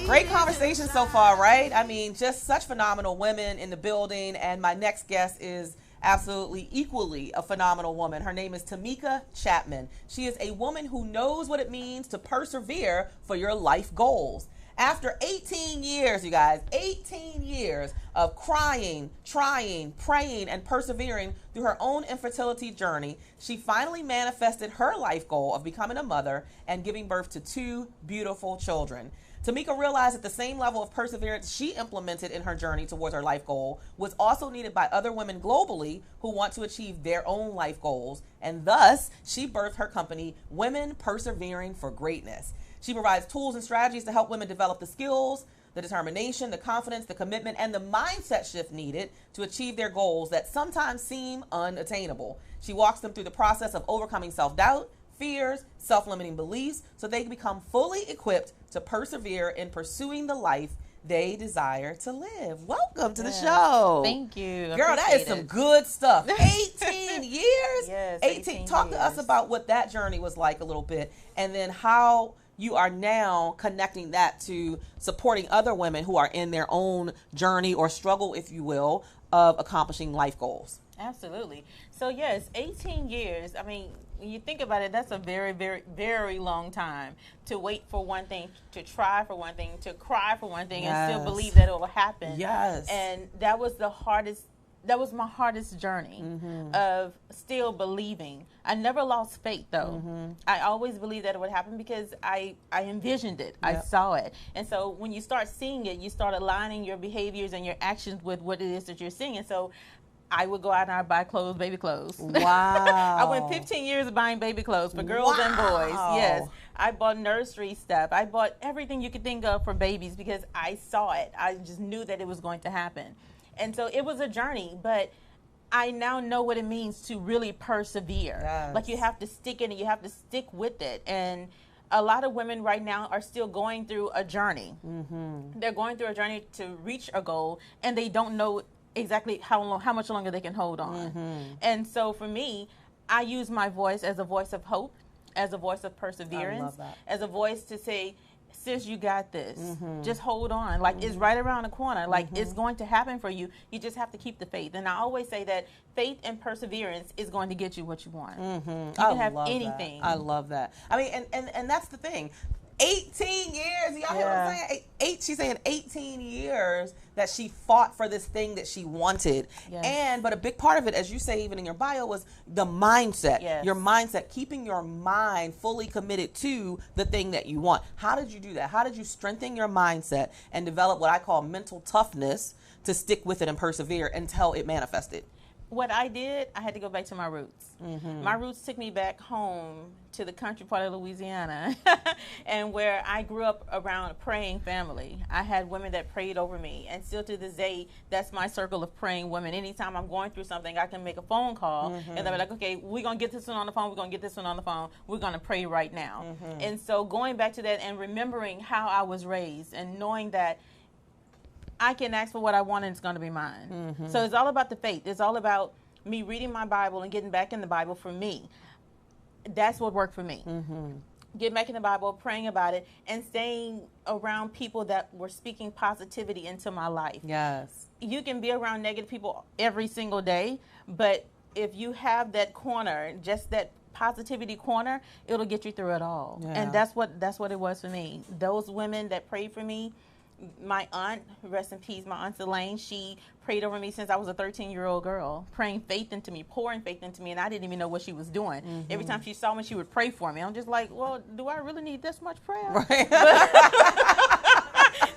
Great conversation so far, right? I mean, just such phenomenal women in the building. And my next guest is absolutely equally a phenomenal woman. Her name is Tamika Chapman. She is a woman who knows what it means to persevere for your life goals. After 18 years, you guys, 18 years of crying, trying, praying, and persevering through her own infertility journey, she finally manifested her life goal of becoming a mother and giving birth to 2 beautiful children. Tamika realized that the same level of perseverance she implemented in her journey towards her life goal was also needed by other women globally who want to achieve their own life goals, and thus she birthed her company, Women Persevering for Greatness. She provides tools and strategies to help women develop the skills, the determination, the confidence, the commitment, and the mindset shift needed to achieve their goals that sometimes seem unattainable. She walks them through the process of overcoming self-doubt, fears, self-limiting beliefs, so they can become fully equipped to persevere in pursuing the life they desire to live. Welcome to the show. Thank you. Girl, that is some good stuff. 18 years? Yes, 18. Talk to us about what that journey was like a little bit, and then how you are now connecting that to supporting other women who are in their own journey or struggle, if you will, of accomplishing life goals. Absolutely. So yes, 18 years. I mean, when you think about it, that's a very, very, very long time to wait for one thing, to try for one thing, to cry for one thing, and still believe that it will happen. Yes. And that was the hardest. That was my hardest journey of still believing. I never lost faith, though. I always believed that it would happen because I envisioned it. I saw it. And so when you start seeing it, you start aligning your behaviors and your actions with what it is that you're seeing. And so I would go out and I'd buy clothes, baby clothes. Wow. I went 15 years buying baby clothes for girls and boys. Yes. I bought nursery stuff. I bought everything you could think of for babies because I saw it. I just knew that it was going to happen. And so it was a journey, but I now know what it means to really persevere. Yes. Like you have to stick in it. You have to stick with it. And a lot of women right now are still going through a journey. They're going through a journey to reach a goal, and they don't know exactly how much longer they can hold on. And so for me, I use my voice as a voice of hope, as a voice of perseverance, as a voice to say, sis, you got this. Just hold on. Like it's right around the corner. Like it's going to happen for you. You just have to keep the faith. And I always say that faith and perseverance is going to get you what you want. You can have anything. I love that. I mean, and that's the thing. 18 years, y'all hear what I'm saying? She's saying 18 years that she fought for this thing that she wanted. But a big part of it, as you say even in your bio, was the mindset. Your mindset, keeping your mind fully committed to the thing that you want. How did you do that? How did you strengthen your mindset and develop what I call mental toughness to stick with it and persevere until it manifested? What I did, I had to go back to my roots. My roots took me back home to the country part of Louisiana and where I grew up around a praying family. I had women that prayed over me, and still to this day, that's my circle of praying women. Anytime I'm going through something, I can make a phone call and they'll be like, okay, we're going to get this one on the phone, we're going to get this one on the phone, we're going to pray right now. And so going back to that and remembering how I was raised and knowing that I can ask for what I want and it's going to be mine. So it's all about the faith. It's all about me reading my Bible and getting back in the Bible for me. That's what worked for me. Getting back in the Bible, praying about it, and staying around people that were speaking positivity into my life. You can be around negative people every single day, but if you have that corner, just that positivity corner, it'll get you through it all. And that's what it was for me. Those women that prayed for me, my aunt, rest in peace, my Aunt Elaine, she prayed over me since I was a 13-year-old girl, praying faith into me, pouring faith into me, and I didn't even know what she was doing. Every time she saw me, she would pray for me. I'm just like, well, do I really need this much prayer?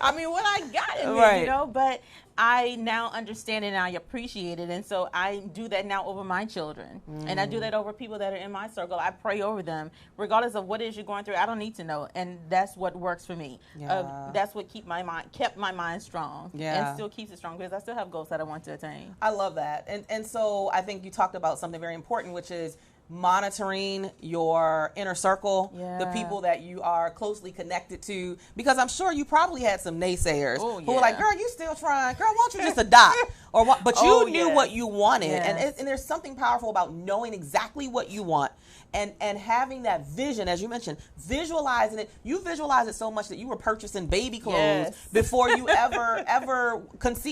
I mean, what I got in here, Right. you know, but I now understand it and I appreciate it. And so I do that now over my children. And I do that over people that are in my circle. I pray over them, regardless of what it is you're going through. I don't need to know. And that's what works for me. Yeah. That's what kept my mind strong. Yeah. And still keeps it strong because I still have goals that I want to attain. I love that. And so I think you talked about something very important, which is monitoring your inner circle, the people that you are closely connected to, because I'm sure you probably had some naysayers who were like, girl, you still trying, girl, why don't you just adopt or what? But you knew what you wanted. And there's something powerful about knowing exactly what you want and having that vision, as you mentioned, visualizing it. You visualize it so much that you were purchasing baby clothes before you ever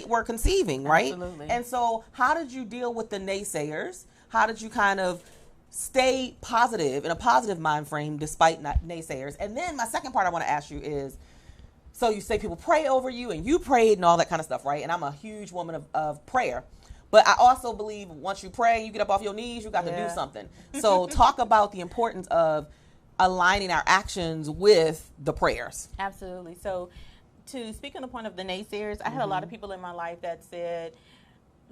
were conceiving, right? Absolutely. And so how did you deal with the naysayers? How did you kind of stay positive, in a positive mind frame, despite naysayers? And then my second part I want to ask you is, so you say people pray over you and you prayed and all that kind of stuff, right? And I'm a huge woman of prayer. But I also believe once you pray, you get up off your knees, you got to do something. So talk about the importance of aligning our actions with the prayers. Absolutely. So to speak on the point of the naysayers, I had a lot of people in my life that said,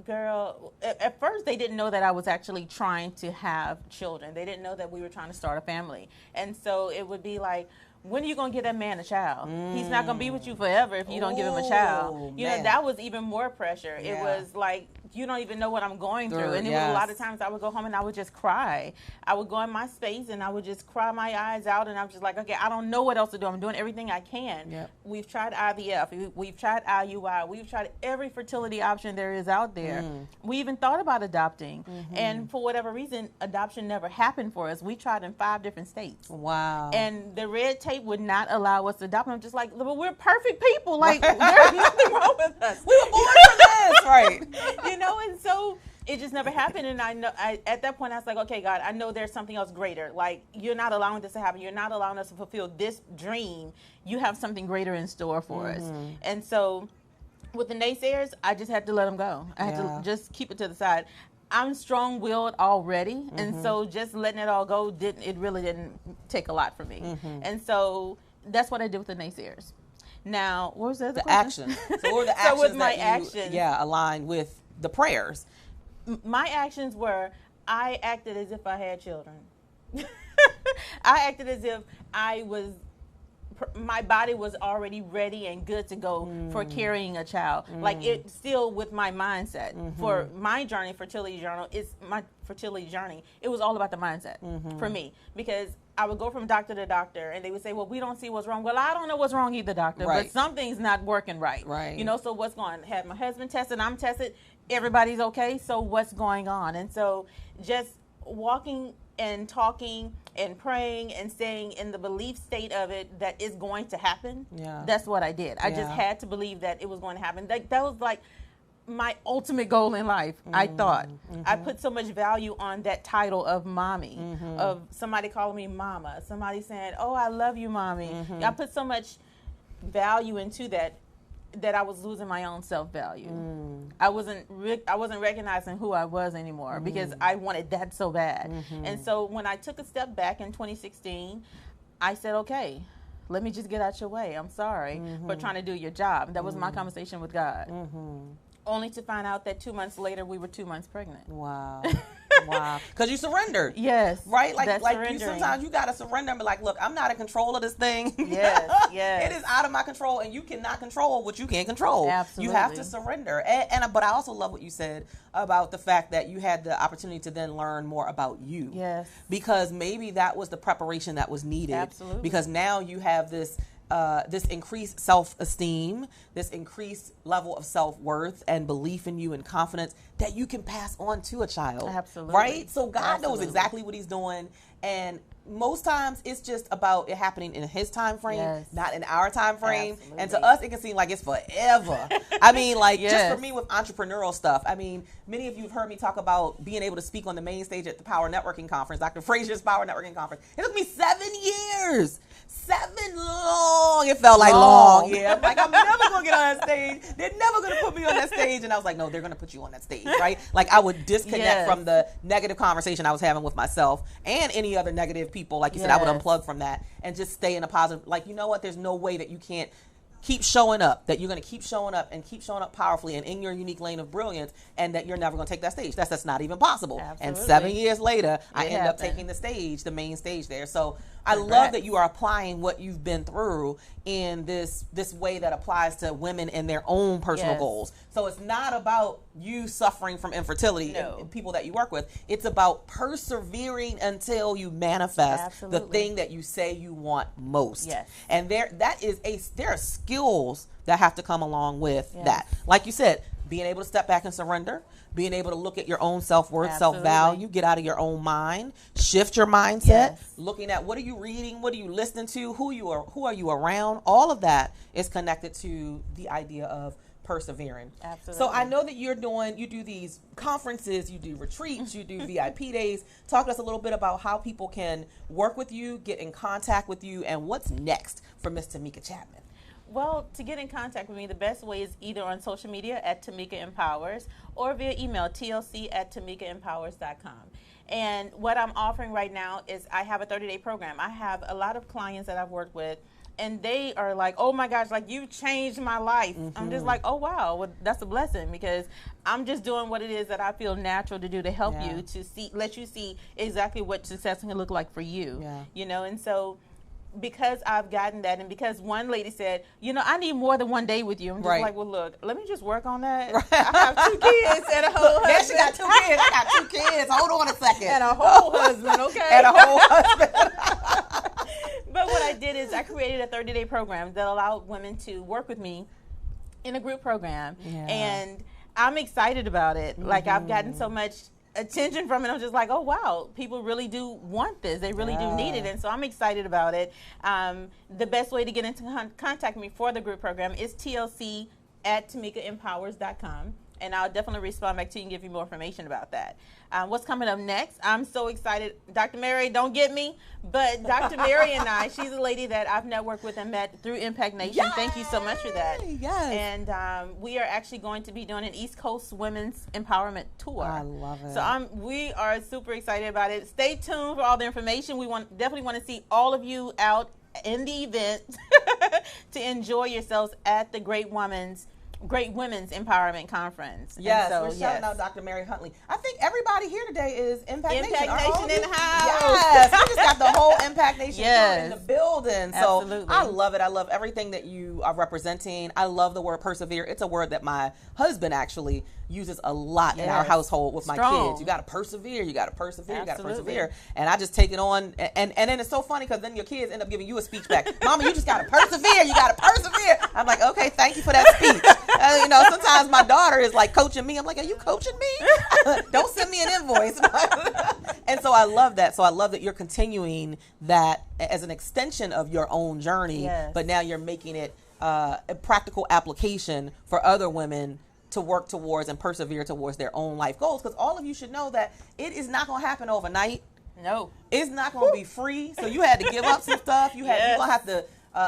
girl, at first they didn't know that I was actually trying to have children. They didn't know that we were trying to start a family. And so it would be like, when are you going to give that man a child? He's not going to be with you forever if you don't give him a child. You know, that was even more pressure. It was like, you don't even know what I'm going through. And it was a lot of times I would go home and I would just cry. I would go in my space and I would just cry my eyes out. And I'm just like, okay, I don't know what else to do. I'm doing everything I can. We've tried IVF. We've tried IUI. We've tried every fertility option there is out there. We even thought about adopting. And for whatever reason, adoption never happened for us. We tried in 5 different states. Wow. And the red tape would not allow us to adopt. I'm just like, but we're perfect people. Like, there's nothing wrong with us. We were born for this, right? You know, and so it just never happened. And I know, at that point, I was like, okay, God, I know there's something else greater. Like, you're not allowing this to happen. You're not allowing us to fulfill this dream. You have something greater in store for us. And so with the naysayers, I just had to let them go. I had to just keep it to the side. I'm strong-willed already, and so just letting it all go really didn't take a lot for me. And so that's what I did with the naysayers. Now, what was the other question? Action. So what were the actions with my that you, actions, aligned with the prayers? My actions were, I acted as if I had children. I acted as if my body was already ready and good to go for carrying a child. Like, it still with my mindset. For my journey, fertility journey, it was all about the mindset for me, because I would go from doctor to doctor and they would say, well, we don't see what's wrong. Well, I don't know what's wrong either, doctor, but something's not working right. You know, so what's going on? Had my husband tested, I'm tested, everybody's okay, so what's going on? And so just walking and talking and praying and staying in the belief state of it that it's going to happen. That's what I did. I just had to believe that it was going to happen. That was like my ultimate goal in life, I thought. I put so much value on that title of mommy, of somebody calling me mama, somebody saying, oh, I love you, mommy. I put so much value into that I was losing my own self-value. I wasn't recognizing who I was anymore because I wanted that so bad. And so when I took a step back in 2016, I said, okay, let me just get out your way. I'm sorry for trying to do your job. That was my conversation with God. Only to find out that 2 months later, we were 2 months pregnant. Wow. Wow. Because you surrendered. Yes. Right? Like you, sometimes you got to surrender and be like, look, I'm not in control of this thing. Yes. Yes. It is out of my control, and you cannot control what you can't control. Absolutely. You have to surrender. But I also love what you said about the fact that you had the opportunity to then learn more about you. Yes. Because maybe that was the preparation that was needed. Absolutely. Because now you have this increased self-esteem, this increased level of self-worth and belief in you and confidence that you can pass on to a child. Absolutely. Right? So God knows exactly what he's doing. And most times it's just about it happening in his time frame, not in our time frame. Absolutely. And to us, it can seem like it's forever. I mean, like just for me with entrepreneurial stuff, I mean, many of you have heard me talk about being able to speak on the main stage at the Power Networking Conference, Dr. Frazier's Power Networking Conference. It took me 7 years. 7 long. It felt like long. Yeah. I'm like, I'm never going to get on that stage. They're never going to put me on that stage. And I was like, no, they're going to put you on that stage, right? Like I would disconnect from the negative conversation I was having with myself and any other negative people. Like you said, I would unplug from that and just stay in a positive, like, you know what? There's no way that you can't keep showing up, that you're going to keep showing up and keep showing up powerfully and in your unique lane of brilliance, and that you're never going to take that stage. That's not even possible. Absolutely. And 7 years later, I end up taking the stage, the main stage there. So I love that you are applying what you've been through in this way that applies to women and their own personal goals. So it's not about you suffering from infertility and people that you work with. It's about persevering until you manifest the thing that you say you want most. Yes. And there are skills that have to come along with that. Like you said, being able to step back and surrender, being able to look at your own self-worth, self-value, get out of your own mind, shift your mindset, looking at what are you reading, what are you listening to, who are you around. All of that is connected to the idea of persevering. Absolutely. So I know that you do these conferences, you do retreats, you do VIP days. Talk to us a little bit about how people can work with you, get in contact with you, and what's next for Miss Tamika Chapman. Well, to get in contact with me, the best way is either on social media at Tamika Empowers or via email, tlc@tamikaempowers.com. And what I'm offering right now is I have a 30-day program. I have a lot of clients that I've worked with, and they are like, oh my gosh, like you changed my life. I'm just like, oh wow, well, that's a blessing, because I'm just doing what it is that I feel natural to do to help you, to let you see exactly what success can look like for you. You know, and so because I've gotten that, and because one lady said, you know, I need more than one day with you. I'm just like, well, look, let me just work on that. I have 2 kids and a whole husband. Yeah, she got 2 kids. I got 2 kids. Hold on a second. And a whole husband, okay? And a whole husband. But what I did is I created a 30-day program that allowed women to work with me in a group program. And I'm excited about it. Like, I've gotten so much attention from it. I'm just like, oh wow, people really do want this. They really do need it, and so I'm excited about it. The best way to get into contact with me for the group program is tlc@tamikaempowers.com, and I'll definitely respond back to you and give you more information about that. What's coming up next? I'm so excited. Dr. Mary, don't get me, but Dr. Mary and I, she's a lady that I've networked with and met through Impact Nation. Yay! Thank you so much for that. Yes. And we are actually going to be doing an East Coast Women's Empowerment Tour. I love it. So we are super excited about it. Stay tuned for all the information. We definitely want to see all of you out in the event to enjoy yourselves at the Great Women's Empowerment Conference. Yes, so, we're shouting out Dr. Mary Huntley. I think everybody here today is Impact Nation. Nation in the house. Yes, we just got the whole Impact Nation in the building. So absolutely. I love it. I love everything that you are representing. I love the word persevere. It's a word that my husband actually uses a lot in our household with my kids. You got to persevere. You got to persevere. You got to persevere. And I just take it on. And then it's so funny because then your kids end up giving you a speech back. Mama, you just got to persevere. You got to persevere. I'm like, okay, thank you for that speech. You know, sometimes my daughter is like coaching me. I'm like, are you coaching me? Don't send me an invoice. And so I love that. So I love that you're continuing that as an extension of your own journey, but now you're making it a practical application for other women to work towards and persevere towards their own life goals. Because all of you should know that it is not going to happen overnight. No. It's not going to be free. So you had to give up some stuff. You're going to have to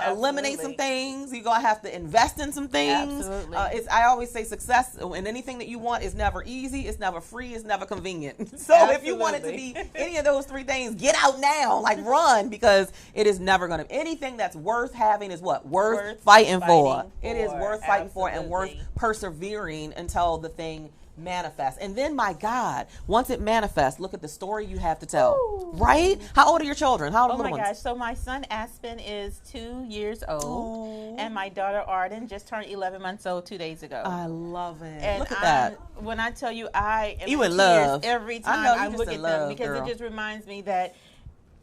eliminate some things. You're going to have to invest in some things. Absolutely. I always say success and anything that you want is never easy. It's never free. It's never convenient. So if you want it to be any of those 3 things, get out now. Like run, because it is never going to. Anything that's worth having is what? Worth fighting for. It is worth fighting for and worth persevering until the thing manifest. And then, my God, once it manifests, look at the story you have to tell. Ooh. Right? How old are your children? How old are the little ones? Gosh. So my son Aspen is 2 years old, and my daughter Arden just turned 11 months old 2 days ago. I love it. And look at that. When I tell you, I am in love every time I look at them, because it just reminds me that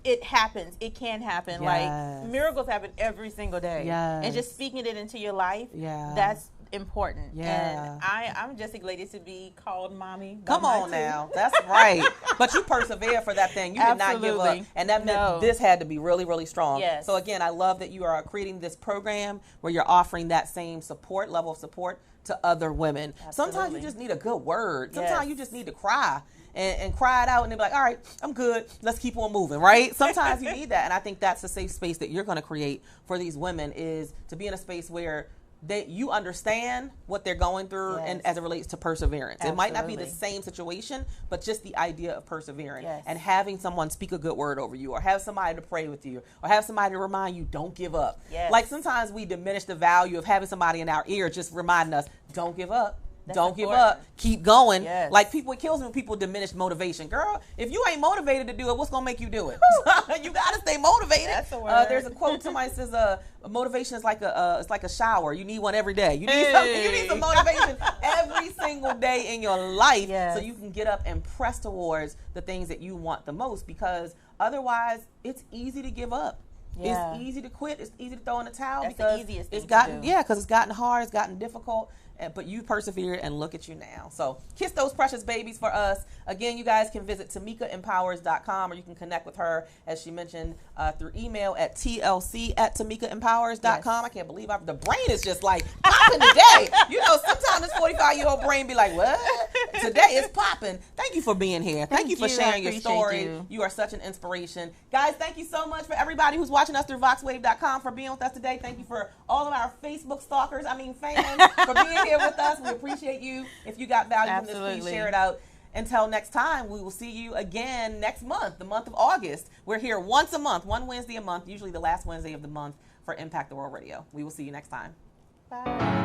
it happens. It can happen. Like miracles happen every single day. And just speaking it into your life, that's important. And I'm just elated to be called mommy. Come on now. That's right. But you persevere for that thing. You did not give up. And that meant this had to be really, really strong. Yes. So again, I love that you are creating this program where you're offering that same level of support to other women. Absolutely. Sometimes you just need a good word. Sometimes you just need to cry. And cry it out, and they'll be like, all right, I'm good. Let's keep on moving, right? Sometimes you need that, and I think that's a safe space that you're going to create for these women, is to be in a space where that you understand what they're going through, and as it relates to perseverance. It might not be the same situation, but just the idea of persevering and having someone speak a good word over you, or have somebody to pray with you, or have somebody to remind you, don't give up. Like sometimes we diminish the value of having somebody in our ear just reminding us, don't give up. Don't give up. Keep going. Like people, it kills me when people diminish motivation. Girl, if you ain't motivated to do it, what's gonna make you do it? You gotta stay motivated. That's a word. There's a quote. Somebody says, "Motivation is like it's like a shower. You need one every day. You need something. You need some motivation every single day in your life, so you can get up and press towards the things that you want the most. Because otherwise, it's easy to give up. It's easy to quit. It's easy to throw in the towel. That's because the easiest thing it's gotten to do. because it's gotten hard. It's gotten difficult. But you persevered, and look at you now. So kiss those precious babies for us. Again, you guys can visit TamikaEmpowers.com, or you can connect with her, as she mentioned, through email at TLC@TamikaEmpowers.com. I can't believe the brain is just like popping today. You know, sometimes this 45-year-old brain be like, what? Today it's popping. Thank you for being here. Thank you for sharing your story. You are such an inspiration. Guys, thank you so much for everybody who's watching us through VoxWave.com for being with us today. Thank you for all of our Facebook stalkers, fans, for being here with us. We appreciate you. If you got value from this, please share it out. Until next time, we will see you again next month, the month of August. We're here once a month, one Wednesday a month, usually the last Wednesday of the month, for Impact the World Radio. We will see you next time. Bye.